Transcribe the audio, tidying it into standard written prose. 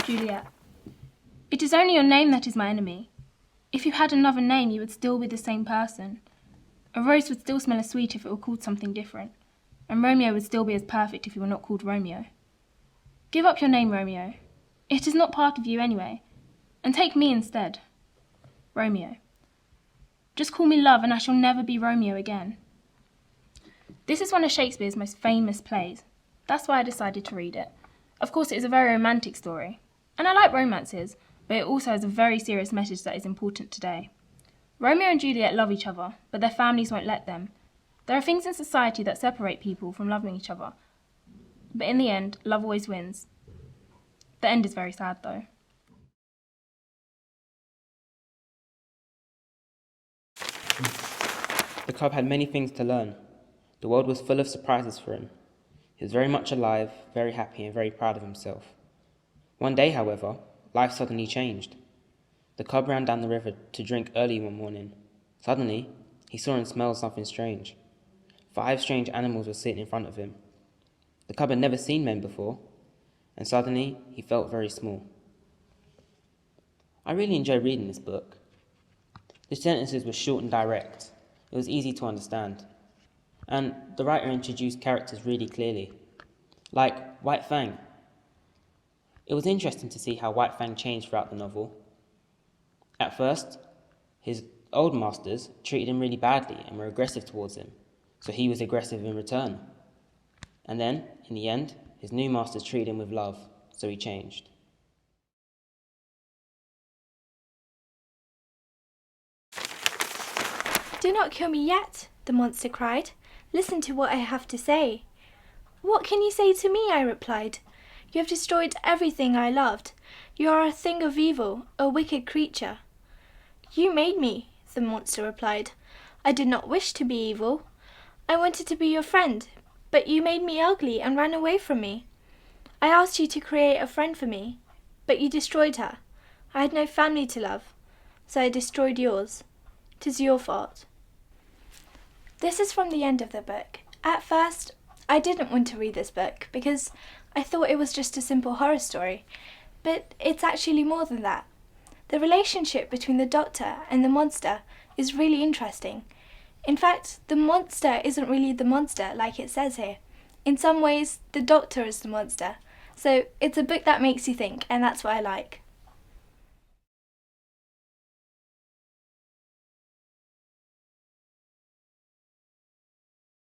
Juliet. It is only your name that is my enemy. If you had another name, you would still be the same person. A rose would still smell as sweet if it were called something different, and Romeo would still be as perfect if he were not called Romeo. Give up your name, Romeo. It is not part of you anyway, and take me instead. Romeo. Just call me Love, and I shall never be Romeo again. This is one of Shakespeare's most famous plays. That's why I decided to read it. Of course, it is a very romantic story, and I like romances, but it also has a very serious message that is important today. Romeo and Juliet love each other, but their families won't let them. There are things in society that separate people from loving each other, but in the end, love always wins. The end is very sad, though. The cub had many things to learn. The world was full of surprises for him. He was very much alive, very happy, and very proud of himself. One day, however, life suddenly changed. The cub ran down the river to drink early one morning. Suddenly, he saw and smelled something strange. 5 strange animals were sitting in front of him. The cub had never seen men before, and suddenly he felt very small. I really enjoyed reading this book. The sentences were short and direct. It was easy to understand. And the writer introduced characters really clearly, like White Fang. It was interesting to see how White Fang changed throughout the novel. At first, his old masters treated him really badly and were aggressive towards him, so he was aggressive in return. And then, in the end, his new masters treated him with love, so he changed. "Do not kill me yet," the monster cried. "Listen to what I have to say." "What can you say to me?" I replied. "You have destroyed everything I loved. You are a thing of evil, a wicked creature." "You made me," the monster replied. "I did not wish to be evil. I wanted to be your friend, but you made me ugly and ran away from me. I asked you to create a friend for me, but you destroyed her. I had no family to love, so I destroyed yours. 'Tis your fault." This is from the end of the book. At first, I didn't want to read this book because I thought it was just a simple horror story, but it's actually more than that. The relationship between the doctor and the monster is really interesting. In fact, the monster isn't really the monster like it says here. In some ways, the doctor is the monster. So it's a book that makes you think, and that's what I like.